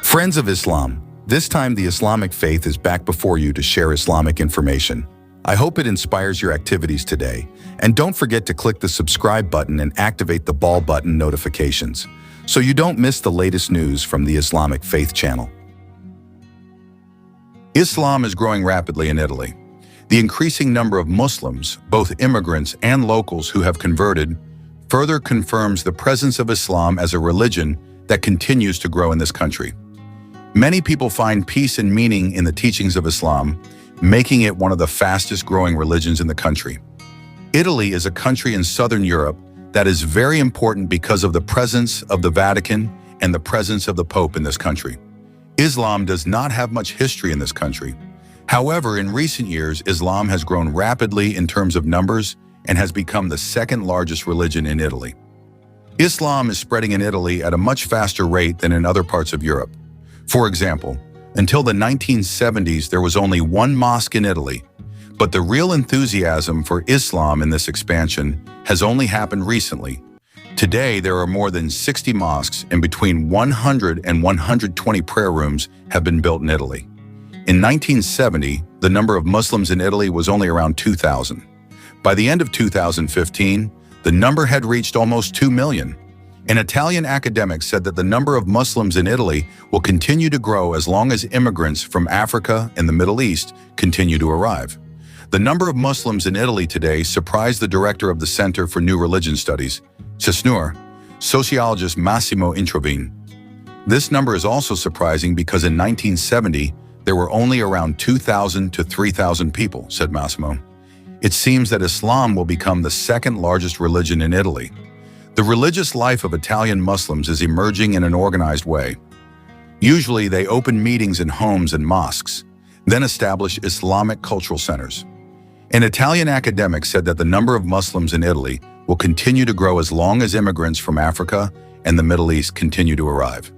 Friends of Islam, this time the Islamic faith is back before you to share Islamic information. I hope it inspires your activities today. And don't forget to click the subscribe button and activate the bell button notifications so you don't miss the latest news from the Islamic Faith channel. Islam is growing rapidly in Italy. The increasing number of Muslims, both immigrants and locals who have converted, further confirms the presence of Islam as a religion that continues to grow in this country. Many people find peace and meaning in the teachings of Islam, making it one of the fastest growing religions in the country. Italy is a country in southern Europe that is very important because of the presence of the Vatican and the presence of the Pope in this country. Islam does not have much history in this country. However, in recent years, Islam has grown rapidly in terms of numbers and has become the second largest religion in Italy. Islam is spreading in Italy at a much faster rate than in other parts of Europe. For example, until the 1970s, there was only one mosque in Italy, but the real enthusiasm for Islam in this expansion has only happened recently. Today, there are more than 60 mosques and between 100 and 120 prayer rooms have been built in Italy. In 1970, the number of Muslims in Italy was only around 2,000. By the end of 2015, the number had reached almost 2 million. An Italian academic said that the number of Muslims in Italy will continue to grow as long as immigrants from Africa and the Middle East continue to arrive. The number of Muslims in Italy today surprised the director of the Center for New Religion Studies, CESNUR, sociologist Massimo Introvine. This number is also surprising because in 1970, there were only around 2,000 to 3,000 people, said Massimo. It seems that Islam will become the second largest religion in Italy. The religious life of Italian Muslims is emerging in an organized way. Usually, they open meetings in homes and mosques, then establish Islamic cultural centers. An Italian academic said that the number of Muslims in Italy will continue to grow as long as immigrants from Africa and the Middle East continue to arrive.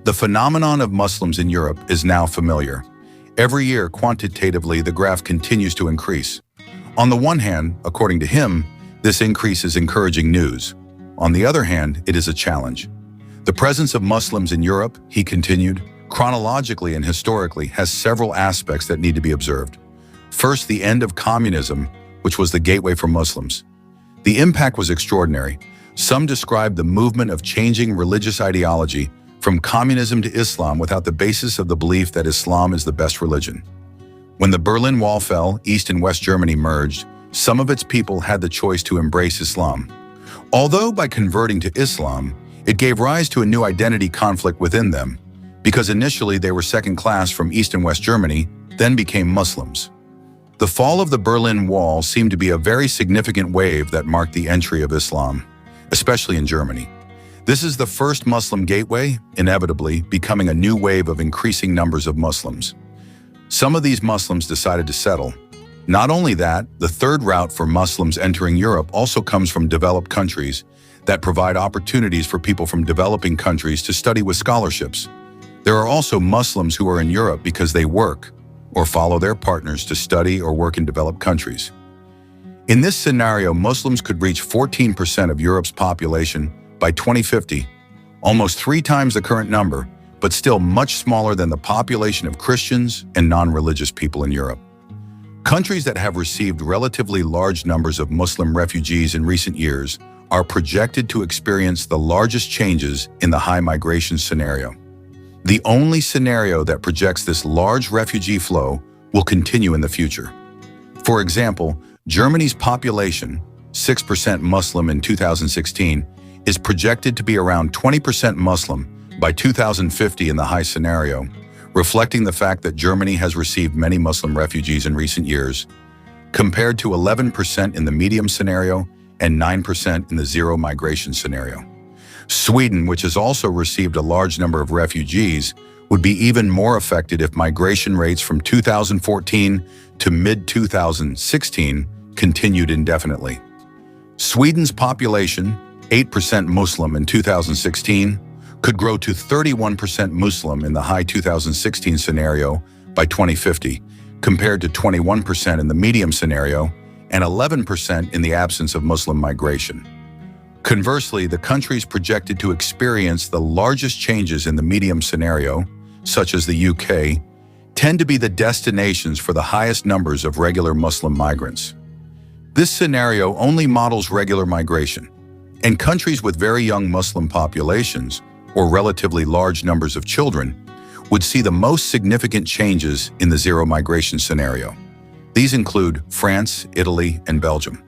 The phenomenon of Muslims in Europe is now familiar. Every year, quantitatively, the graph continues to increase. On the one hand, according to him, this increase is encouraging news. On the other hand, it is a challenge. The presence of Muslims in Europe, he continued, chronologically and historically has several aspects that need to be observed. First, the end of communism, which was the gateway for Muslims. The impact was extraordinary. Some describe the movement of changing religious ideology from communism to Islam without the basis of the belief that Islam is the best religion. When the Berlin Wall fell, East and West Germany merged, some of its people had the choice to embrace Islam. Although by converting to Islam, it gave rise to a new identity conflict within them, because initially they were second class from East and West Germany, then became Muslims. The fall of the Berlin Wall seemed to be a very significant wave that marked the entry of Islam, especially in Germany. This is the first Muslim gateway, inevitably becoming a new wave of increasing numbers of Muslims. Some of these Muslims decided to settle. Not only that, the third route for Muslims entering Europe also comes from developed countries that provide opportunities for people from developing countries to study with scholarships. There are also Muslims who are in Europe because they work or follow their partners to study or work in developed countries. In this scenario, Muslims could reach 14% of Europe's population by 2050, almost 3 times the current number, but still much smaller than the population of Christians and non-religious people in Europe. Countries that have received relatively large numbers of Muslim refugees in recent years are projected to experience the largest changes in the high migration scenario. The only scenario that projects this large refugee flow will continue in the future. For example, Germany's population, 6% Muslim in 2016, is projected to be around 20% Muslim by 2050 in the high scenario, reflecting the fact that Germany has received many Muslim refugees in recent years, compared to 11% in the medium scenario and 9% in the zero migration scenario. Sweden, which has also received a large number of refugees, would be even more affected if migration rates from 2014 to mid-2016 continued indefinitely. Sweden's population, 8% Muslim in 2016, could grow to 31% Muslim in the high 2016 scenario by 2050, compared to 21% in the medium scenario and 11% in the absence of Muslim migration. Conversely, the countries projected to experience the largest changes in the medium scenario, such as the UK, tend to be the destinations for the highest numbers of regular Muslim migrants. This scenario only models regular migration, and countries with very young Muslim populations, or relatively large numbers of children, would see the most significant changes in the zero migration scenario. These include France, Italy, and Belgium.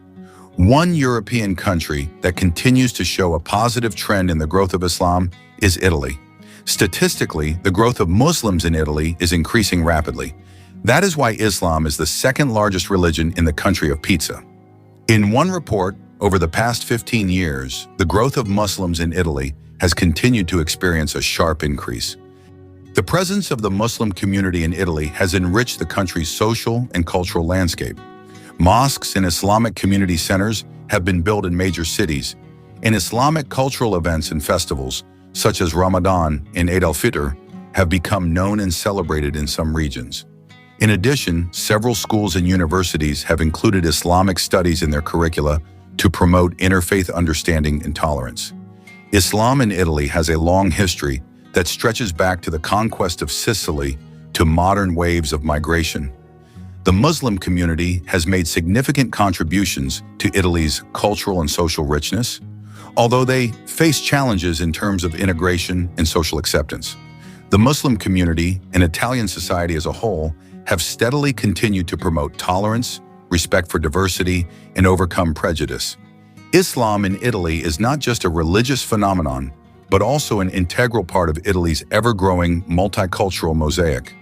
One European country that continues to show a positive trend in the growth of Islam is Italy. Statistically, the growth of Muslims in Italy is increasing rapidly. That is why Islam is the second largest religion in the country of pizza. In one report, over the past 15 years, the growth of Muslims in Italy has continued to experience a sharp increase. The presence of the Muslim community in Italy has enriched the country's social and cultural landscape. Mosques and Islamic community centers have been built in major cities, and Islamic cultural events and festivals, such as Ramadan and Eid al-Fitr, have become known and celebrated in some regions. In addition, several schools and universities have included Islamic studies in their curricula to promote interfaith understanding and tolerance. Islam in Italy has a long history that stretches back to the conquest of Sicily to modern waves of migration. The Muslim community has made significant contributions to Italy's cultural and social richness, although they face challenges in terms of integration and social acceptance. The Muslim community and Italian society as a whole have steadily continued to promote tolerance, respect for diversity, and overcome prejudice. Islam in Italy is not just a religious phenomenon, but also an integral part of Italy's ever-growing multicultural mosaic.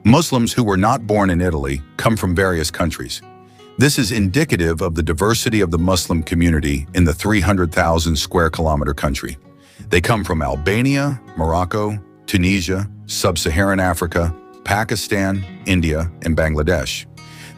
Muslims who were not born in Italy come from various countries. This is indicative of the diversity of the Muslim community in the 300,000 square kilometer country. They come from Albania, Morocco, Tunisia, Sub-Saharan Africa, Pakistan, India, and Bangladesh.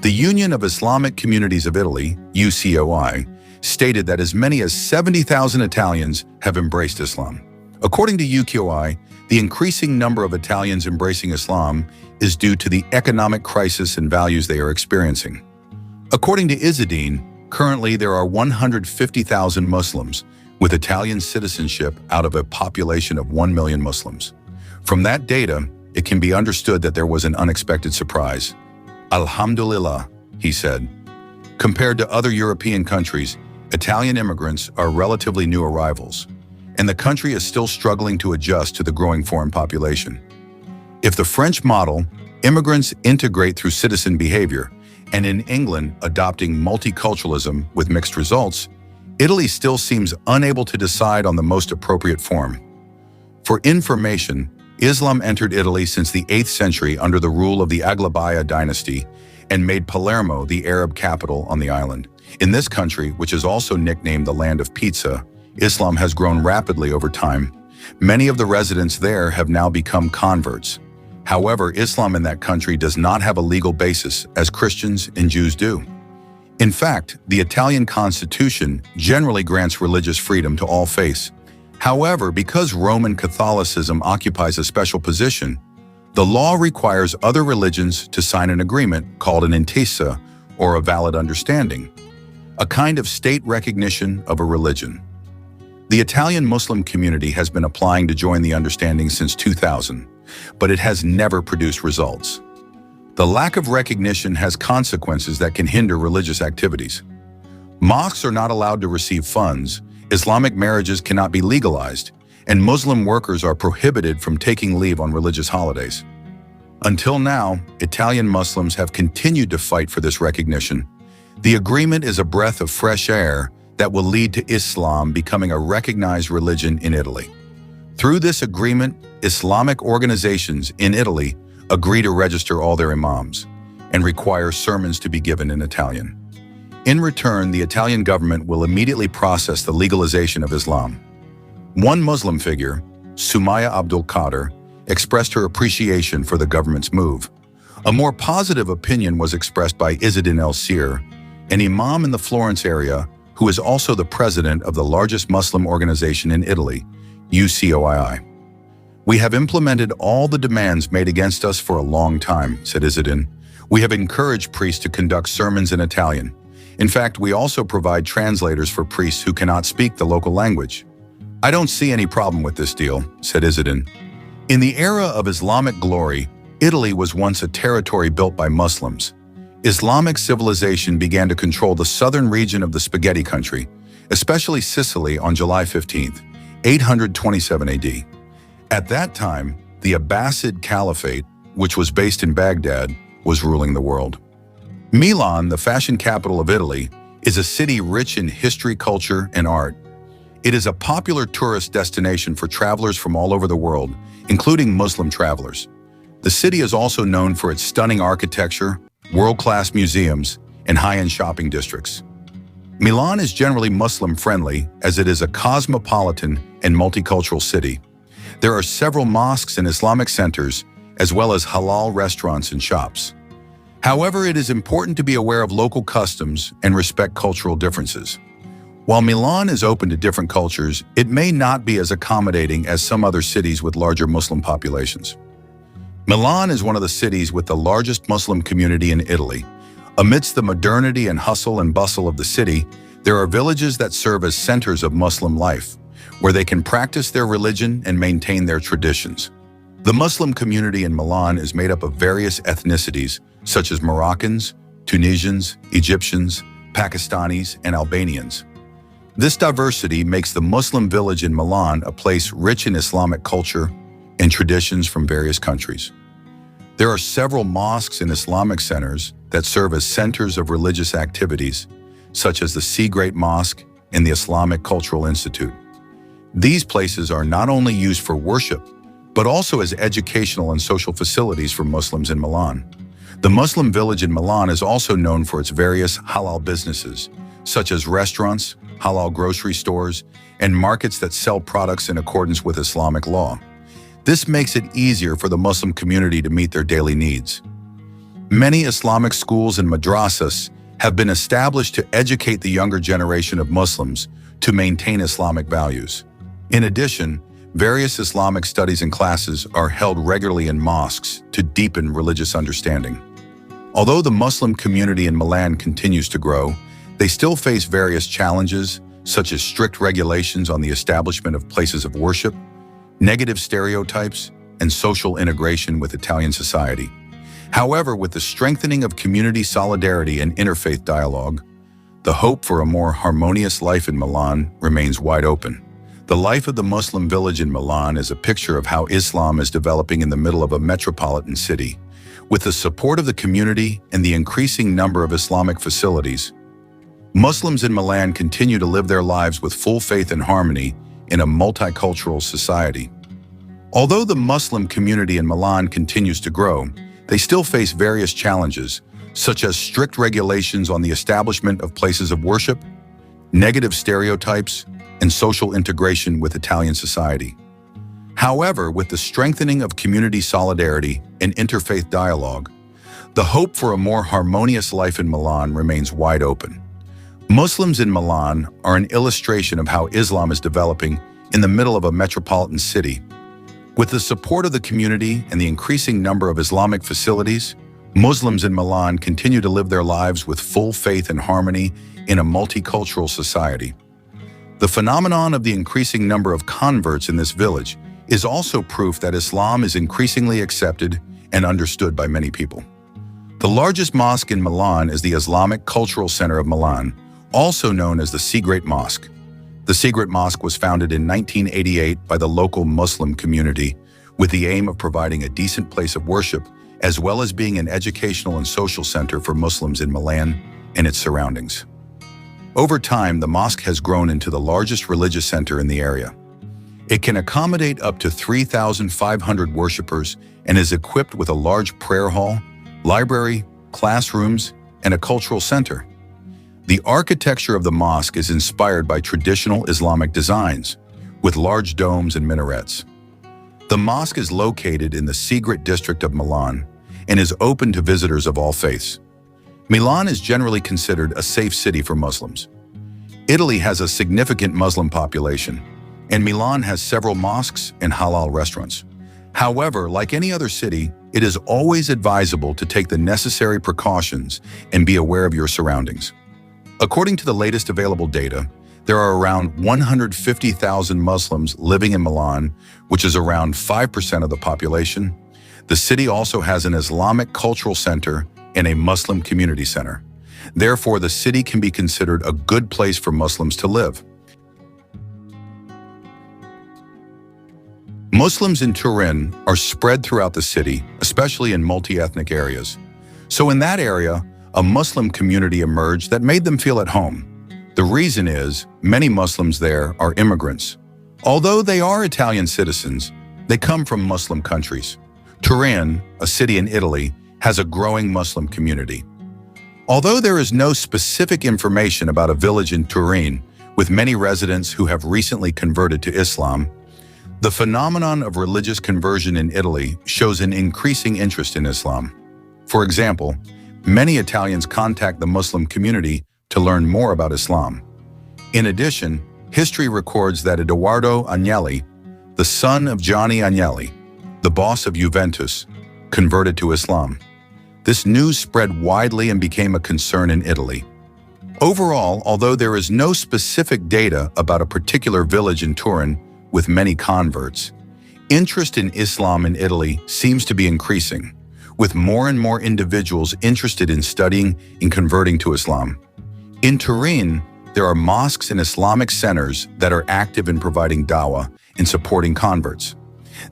The Union of Islamic Communities of Italy, UCOI, stated that as many as 70,000 Italians have embraced Islam. According to UCOI, the increasing number of Italians embracing Islam is due to the economic crisis and values they are experiencing. According to Izzadeen, currently there are 150,000 Muslims with Italian citizenship out of a population of 1 million Muslims. From that data, it can be understood that there was an unexpected surprise. Alhamdulillah, he said. Compared to other European countries, Italian immigrants are relatively new arrivals, and the country is still struggling to adjust to the growing foreign population. If the French model, immigrants integrate through citizen behavior, and in England adopting multiculturalism with mixed results, Italy still seems unable to decide on the most appropriate form. For information, Islam entered Italy since the 8th century under the rule of the Aghlabiyya dynasty and made Palermo the Arab capital on the island. In this country, which is also nicknamed the land of pizza, Islam has grown rapidly over time. Many of the residents there have now become converts. However, Islam in that country does not have a legal basis as Christians and Jews do. In fact, the Italian constitution generally grants religious freedom to all faiths. However, because Roman Catholicism occupies a special position, the law requires other religions to sign an agreement called an intesa, or a valid understanding, a kind of state recognition of a religion. The Italian Muslim community has been applying to join the understanding since 2000, but it has never produced results. The lack of recognition has consequences that can hinder religious activities. Mosques are not allowed to receive funds, Islamic marriages cannot be legalized, and Muslim workers are prohibited from taking leave on religious holidays. Until now, Italian Muslims have continued to fight for this recognition. The agreement is a breath of fresh air that will lead to Islam becoming a recognized religion in Italy. Through this agreement, Islamic organizations in Italy agree to register all their imams and require sermons to be given in Italian. In return, the Italian government will immediately process the legalization of Islam. One Muslim figure, Sumaya Abdul Qadir, expressed her appreciation for the government's move. A more positive opinion was expressed by Izzadin El-Sir, an imam in the Florence area who is also the president of the largest Muslim organization in Italy, UCOII. "We have implemented all the demands made against us for a long time," said Izzadin. "We have encouraged priests to conduct sermons in Italian. In fact, we also provide translators for priests who cannot speak the local language." "I don't see any problem with this deal," said Izzadin. In the era of Islamic glory, Italy was once a territory built by Muslims. Islamic civilization began to control the southern region of the Spaghetti country, especially Sicily, on July 15, 827 AD. At that time, the Abbasid Caliphate, which was based in Baghdad, was ruling the world. Milan, the fashion capital of Italy, is a city rich in history, culture, and art. It is a popular tourist destination for travelers from all over the world, including Muslim travelers. The city is also known for its stunning architecture, world-class museums, and high-end shopping districts. Milan is generally Muslim-friendly, as it is a cosmopolitan and multicultural city. There are several mosques and Islamic centers, as well as halal restaurants and shops. However, it is important to be aware of local customs and respect cultural differences. While Milan is open to different cultures, it may not be as accommodating as some other cities with larger Muslim populations. Milan is one of the cities with the largest Muslim community in Italy. Amidst the modernity and hustle and bustle of the city, there are villages that serve as centers of Muslim life, where they can practice their religion and maintain their traditions. The Muslim community in Milan is made up of various ethnicities, such as Moroccans, Tunisians, Egyptians, Pakistanis, and Albanians. This diversity makes the Muslim village in Milan a place rich in Islamic culture and traditions from various countries. There are several mosques and Islamic centers that serve as centers of religious activities, such as the Segrate Mosque and the Islamic Cultural Institute. These places are not only used for worship, but also as educational and social facilities for Muslims in Milan. The Muslim village in Milan is also known for its various halal businesses, such as restaurants, halal grocery stores, and markets that sell products in accordance with Islamic law. This makes it easier for the Muslim community to meet their daily needs. Many Islamic schools and madrasas have been established to educate the younger generation of Muslims to maintain Islamic values. In addition, various Islamic studies and classes are held regularly in mosques to deepen religious understanding. Although the Muslim community in Milan continues to grow, they still face various challenges, such as strict regulations on the establishment of places of worship, negative stereotypes, and social integration with Italian society. However, with the strengthening of community solidarity and interfaith dialogue, the hope for a more harmonious life in Milan remains wide open. The life of the Muslim village in Milan is a picture of how Islam is developing in the middle of a metropolitan city. With the support of the community and the increasing number of Islamic facilities, Muslims in Milan continue to live their lives with full faith and harmony in a multicultural society. Although the Muslim community in Milan continues to grow, they still face various challenges, such as strict regulations on the establishment of places of worship, negative stereotypes, and social integration with Italian society. However, with the strengthening of community solidarity and interfaith dialogue, the hope for a more harmonious life in Milan remains wide open. Muslims in Milan are an illustration of how Islam is developing in the middle of a metropolitan city. With the support of the community and the increasing number of Islamic facilities, Muslims in Milan continue to live their lives with full faith and harmony in a multicultural society. The phenomenon of the increasing number of converts in this village is also proof that Islam is increasingly accepted and understood by many people. The largest mosque in Milan is the Islamic Cultural Center of Milan, also known as the Segrate Mosque. The Segrate Mosque was founded in 1988 by the local Muslim community with the aim of providing a decent place of worship as well as being an educational and social center for Muslims in Milan and its surroundings. Over time, the mosque has grown into the largest religious center in the area. It can accommodate up to 3,500 worshippers and is equipped with a large prayer hall, library, classrooms, and a cultural center. The architecture of the mosque is inspired by traditional Islamic designs, with large domes and minarets. The mosque is located in the Segrate district of Milan and is open to visitors of all faiths. Milan is generally considered a safe city for Muslims. Italy has a significant Muslim population, and Milan has several mosques and halal restaurants. However, like any other city, it is always advisable to take the necessary precautions and be aware of your surroundings. According to the latest available data, there are around 150,000 Muslims living in Milan, which is around 5% of the population. The city also has an Islamic cultural center and a Muslim community center. Therefore, the city can be considered a good place for Muslims to live. Muslims in Turin are spread throughout the city, especially in multi-ethnic areas. So in that area, a Muslim community emerged that made them feel at home. The reason is, many Muslims there are immigrants. Although they are Italian citizens, they come from Muslim countries. Turin, a city in Italy, has a growing Muslim community. Although there is no specific information about a village in Turin with many residents who have recently converted to Islam, the phenomenon of religious conversion in Italy shows an increasing interest in Islam. For example, many Italians contact the Muslim community to learn more about Islam. In addition, history records that Edoardo Agnelli, the son of Gianni Agnelli, the boss of Juventus, converted to Islam. This news spread widely and became a concern in Italy. Overall, although there is no specific data about a particular village in Turin with many converts, interest in Islam in Italy seems to be increasing, with more and more individuals interested in studying and converting to Islam. In Turin, there are mosques and Islamic centers that are active in providing dawah and supporting converts.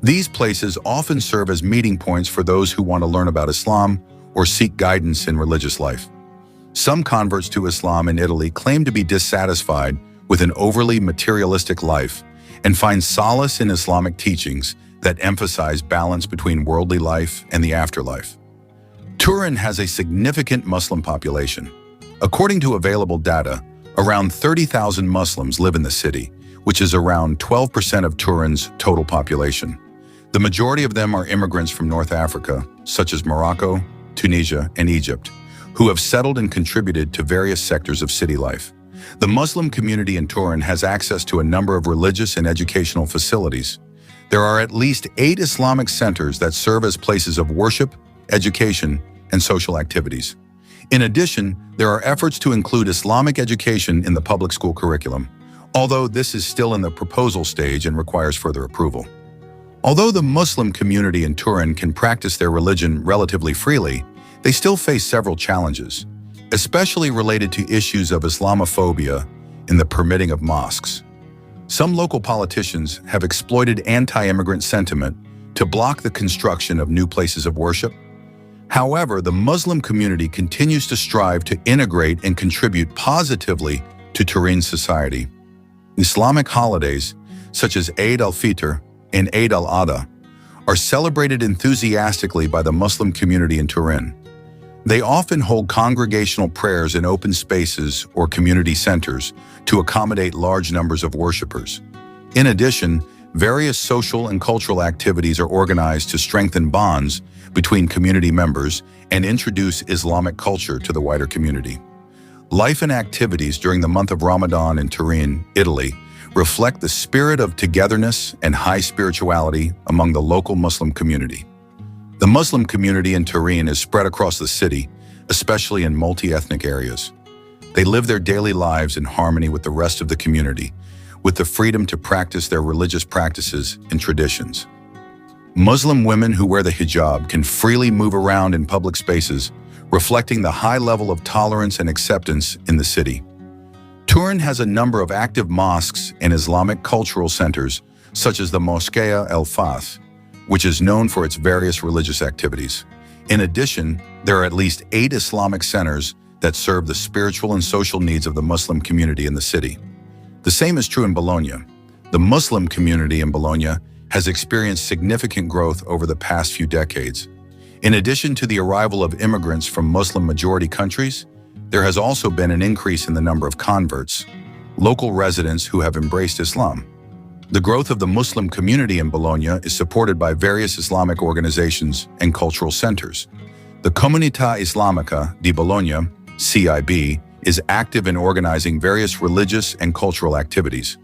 These places often serve as meeting points for those who want to learn about Islam or seek guidance in religious life. Some converts to Islam in Italy claim to be dissatisfied with an overly materialistic life and find solace in Islamic teachings that emphasize balance between worldly life and the afterlife. Turin has a significant Muslim population. According to available data, around 30,000 Muslims live in the city, which is around 12% of Turin's total population. The majority of them are immigrants from North Africa, such as Morocco, Tunisia, and Egypt, who have settled and contributed to various sectors of city life. The Muslim community in Turin has access to a number of religious and educational facilities. There are at least 8 Islamic centers that serve as places of worship, education, and social activities. In addition, there are efforts to include Islamic education in the public school curriculum, although this is still in the proposal stage and requires further approval. Although the Muslim community in Turin can practice their religion relatively freely, they still face several challenges, especially related to issues of Islamophobia and the permitting of mosques. Some local politicians have exploited anti-immigrant sentiment to block the construction of new places of worship. However, the Muslim community continues to strive to integrate and contribute positively to Turin's society. Islamic holidays, such as Eid al-Fitr and Eid al-Adha, are celebrated enthusiastically by the Muslim community in Turin. They often hold congregational prayers in open spaces or community centers to accommodate large numbers of worshipers. In addition, various social and cultural activities are organized to strengthen bonds between community members and introduce Islamic culture to the wider community. Life and activities during the month of Ramadan in Turin, Italy, reflect the spirit of togetherness and high spirituality among the local Muslim community. The Muslim community in Turin is spread across the city, especially in multi-ethnic areas. They live their daily lives in harmony with the rest of the community, with the freedom to practice their religious practices and traditions. Muslim women who wear the hijab can freely move around in public spaces, reflecting the high level of tolerance and acceptance in the city. Turin has a number of active mosques and Islamic cultural centers, such as the Moschea El Fath, which is known for its various religious activities. In addition, there are at least 8 Islamic centers that serve the spiritual and social needs of the Muslim community in the city. The same is true in Bologna. The Muslim community in Bologna has experienced significant growth over the past few decades. In addition to the arrival of immigrants from Muslim-majority countries, there has also been an increase in the number of converts, local residents who have embraced Islam. The growth of the Muslim community in Bologna is supported by various Islamic organizations and cultural centers. The Comunità Islamica di Bologna, CIB, is active in organizing various religious and cultural activities.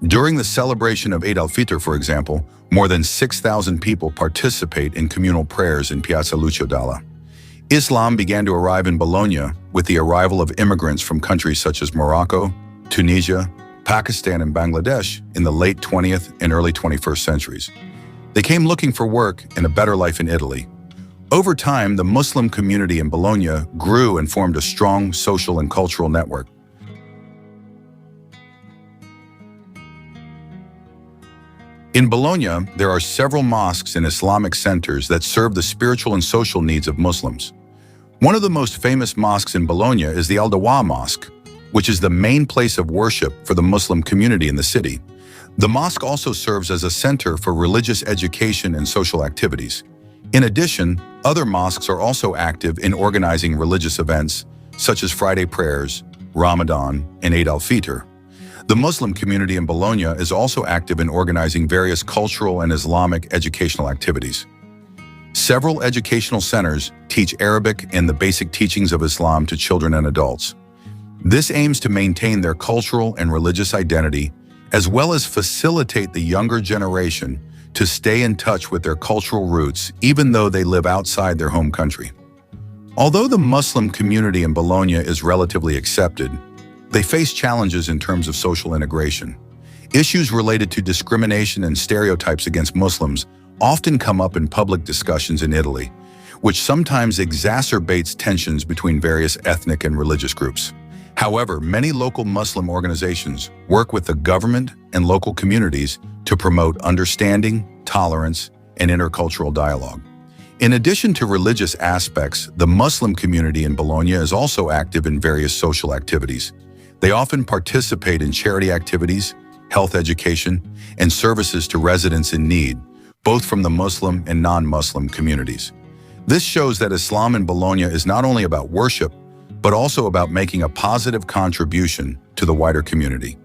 During the celebration of Eid al-Fitr, for example, more than 6,000 people participate in communal prayers in Piazza Lucio Dalla. Islam began to arrive in Bologna with the arrival of immigrants from countries such as Morocco, Tunisia, Pakistan, and Bangladesh in the late 20th and early 21st centuries. They came looking for work and a better life in Italy. Over time, the Muslim community in Bologna grew and formed a strong social and cultural network. In Bologna, there are several mosques and Islamic centers that serve the spiritual and social needs of Muslims. One of the most famous mosques in Bologna is the Al-Dawa Mosque, which is the main place of worship for the Muslim community in the city. The mosque also serves as a center for religious education and social activities. In addition, other mosques are also active in organizing religious events, such as Friday prayers, Ramadan, and Eid al-Fitr. The Muslim community in Bologna is also active in organizing various cultural and Islamic educational activities. Several educational centers teach Arabic and the basic teachings of Islam to children and adults. This aims to maintain their cultural and religious identity, as well as facilitate the younger generation to stay in touch with their cultural roots, even though they live outside their home country. Although the Muslim community in Bologna is relatively accepted, they face challenges in terms of social integration. Issues related to discrimination and stereotypes against Muslims often come up in public discussions in Italy, which sometimes exacerbates tensions between various ethnic and religious groups. However, many local Muslim organizations work with the government and local communities to promote understanding, tolerance, and intercultural dialogue. In addition to religious aspects, the Muslim community in Bologna is also active in various social activities. They often participate in charity activities, health education, and services to residents in need, both from the Muslim and non-Muslim communities. This shows that Islam in Bologna is not only about worship, but also about making a positive contribution to the wider community.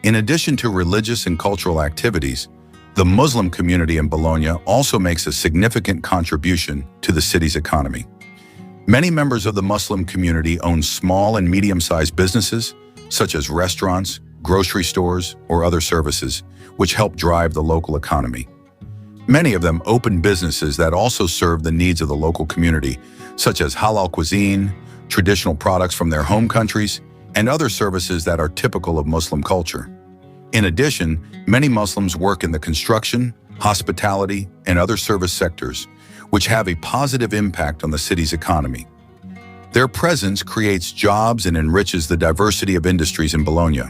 In addition to religious and cultural activities, the Muslim community in Bologna also makes a significant contribution to the city's economy. Many members of the Muslim community own small and medium-sized businesses, such as restaurants, grocery stores, or other services, which help drive the local economy. Many of them open businesses that also serve the needs of the local community, such as halal cuisine, traditional products from their home countries, and other services that are typical of Muslim culture. In addition, many Muslims work in the construction, hospitality, and other service sectors, which have a positive impact on the city's economy. Their presence creates jobs and enriches the diversity of industries in Bologna.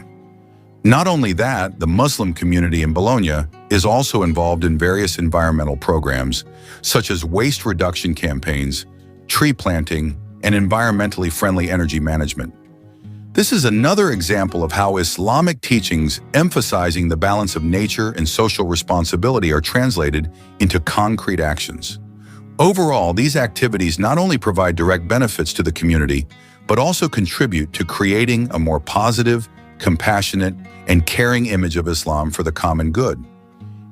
Not only that, the Muslim community in Bologna is also involved in various environmental programs, such as waste reduction campaigns, tree planting, and environmentally friendly energy management. This is another example of how Islamic teachings emphasizing the balance of nature and social responsibility are translated into concrete actions. Overall, these activities not only provide direct benefits to the community, but also contribute to creating a more positive, compassionate, and caring image of Islam for the common good.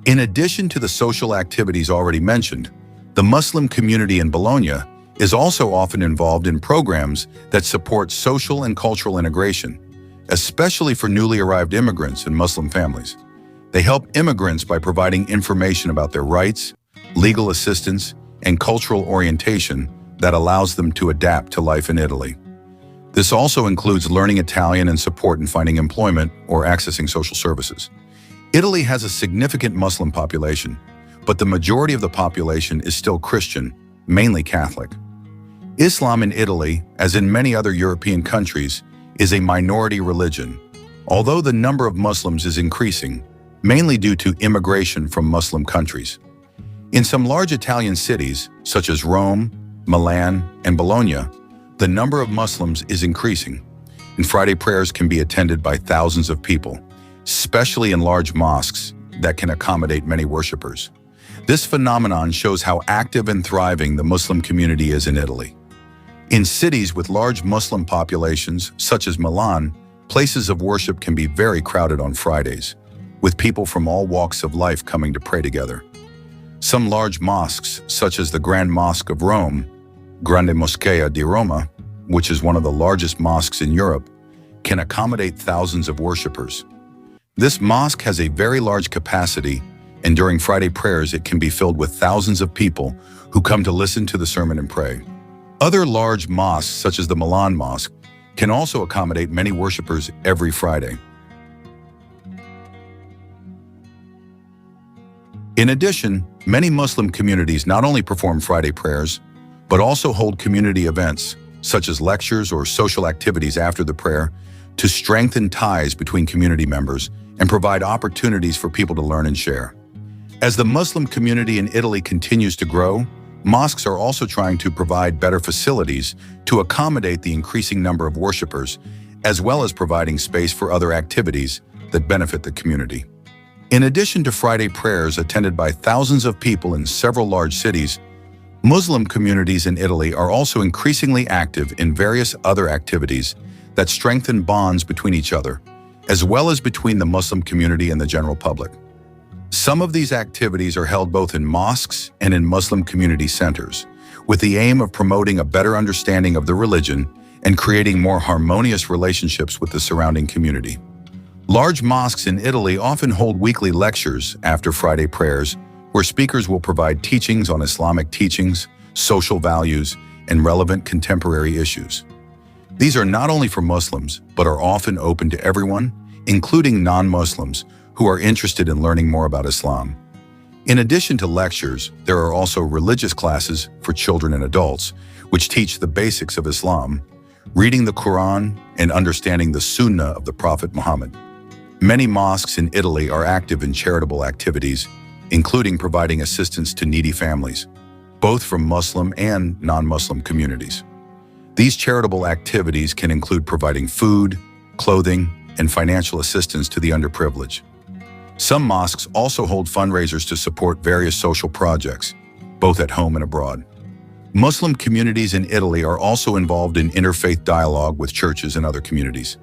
In addition to the social activities already mentioned, the Muslim community in Bologna is also often involved in programs that support social and cultural integration, especially for newly arrived immigrants and Muslim families. They help immigrants by providing information about their rights, legal assistance, and cultural orientation that allows them to adapt to life in Italy. This also includes learning Italian and support in finding employment or accessing social services. Italy has a significant Muslim population, but the majority of the population is still Christian, mainly Catholic. Islam in Italy, as in many other European countries, is a minority religion, although the number of Muslims is increasing, mainly due to immigration from Muslim countries. In some large Italian cities, such as Rome, Milan, and Bologna, the number of Muslims is increasing, and Friday prayers can be attended by thousands of people, especially in large mosques that can accommodate many worshippers. This phenomenon shows how active and thriving the Muslim community is in Italy. In cities with large Muslim populations, such as Milan, places of worship can be very crowded on Fridays, with people from all walks of life coming to pray together. Some large mosques, such as the Grand Mosque of Rome, Grande Moschea di Roma, which is one of the largest mosques in Europe, can accommodate thousands of worshippers. This mosque has a very large capacity, and during Friday prayers it can be filled with thousands of people who come to listen to the sermon and pray. Other large mosques, such as the Milan Mosque, can also accommodate many worshippers every Friday. In addition, many Muslim communities not only perform Friday prayers, but also hold community events, such as lectures or social activities after the prayer, to strengthen ties between community members and provide opportunities for people to learn and share. As the Muslim community in Italy continues to grow, mosques are also trying to provide better facilities to accommodate the increasing number of worshippers, as well as providing space for other activities that benefit the community. In addition to Friday prayers attended by thousands of people in several large cities, Muslim communities in Italy are also increasingly active in various other activities that strengthen bonds between each other, as well as between the Muslim community and the general public. Some of these activities are held both in mosques and in Muslim community centers, with the aim of promoting a better understanding of the religion and creating more harmonious relationships with the surrounding community. Large mosques in Italy often hold weekly lectures after Friday prayers, where speakers will provide teachings on Islamic teachings, social values, and relevant contemporary issues. These are not only for Muslims, but are often open to everyone, including non-Muslims, who are interested in learning more about Islam. In addition to lectures, there are also religious classes for children and adults, which teach the basics of Islam, reading the Quran, and understanding the Sunnah of the Prophet Muhammad. Many mosques in Italy are active in charitable activities, including providing assistance to needy families, both from Muslim and non-Muslim communities. These charitable activities can include providing food, clothing, and financial assistance to the underprivileged. Some mosques also hold fundraisers to support various social projects, both at home and abroad. Muslim communities in Italy are also involved in interfaith dialogue with churches and other communities.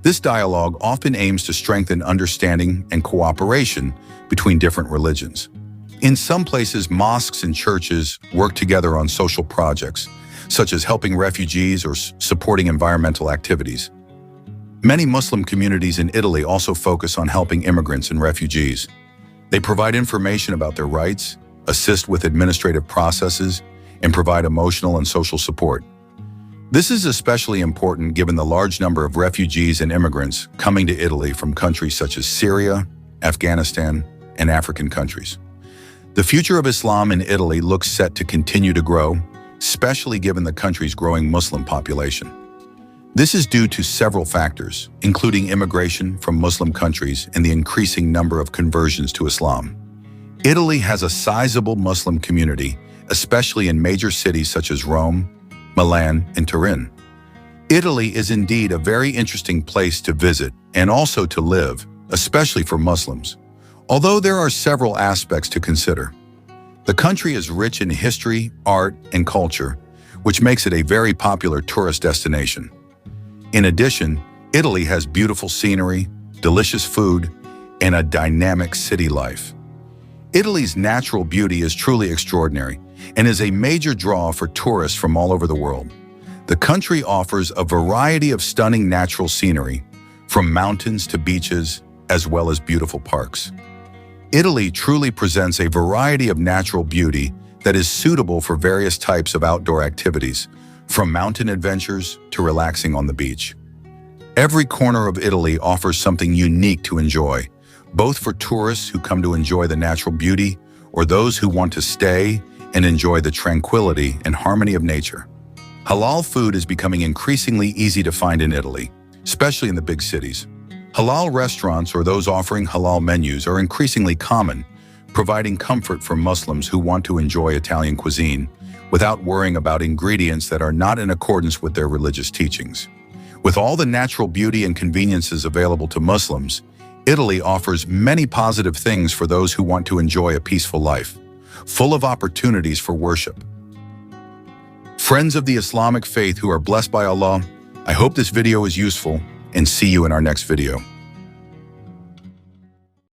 This dialogue often aims to strengthen understanding and cooperation between different religions. In some places, mosques and churches work together on social projects, such as helping refugees or supporting environmental activities. Many Muslim communities in Italy also focus on helping immigrants and refugees. They provide information about their rights, assist with administrative processes, and provide emotional and social support. This is especially important given the large number of refugees and immigrants coming to Italy from countries such as Syria, Afghanistan, and African countries. The future of Islam in Italy looks set to continue to grow, especially given the country's growing Muslim population. This is due to several factors, including immigration from Muslim countries and the increasing number of conversions to Islam. Italy has a sizable Muslim community, especially in major cities such as Rome, Milan, and Turin. Italy is indeed a very interesting place to visit and also to live, especially for Muslims. Although there are several aspects to consider. The country is rich in history, art, and culture, which makes it a very popular tourist destination. In addition, Italy has beautiful scenery, delicious food, and a dynamic city life. Italy's natural beauty is truly extraordinary and is a major draw for tourists from all over the world. The country offers a variety of stunning natural scenery, from mountains to beaches, as well as beautiful parks. Italy truly presents a variety of natural beauty that is suitable for various types of outdoor activities, from mountain adventures to relaxing on the beach. Every corner of Italy offers something unique to enjoy, both for tourists who come to enjoy the natural beauty or those who want to stay and enjoy the tranquility and harmony of nature. Halal food is becoming increasingly easy to find in Italy, especially in the big cities. Halal restaurants or those offering halal menus are increasingly common, providing comfort for Muslims who want to enjoy Italian cuisine without worrying about ingredients that are not in accordance with their religious teachings. With all the natural beauty and conveniences available to Muslims, Italy offers many positive things for those who want to enjoy a peaceful life, full of opportunities for worship. Friends of the Islamic faith who are blessed by Allah, I hope this video is useful and see you in our next video.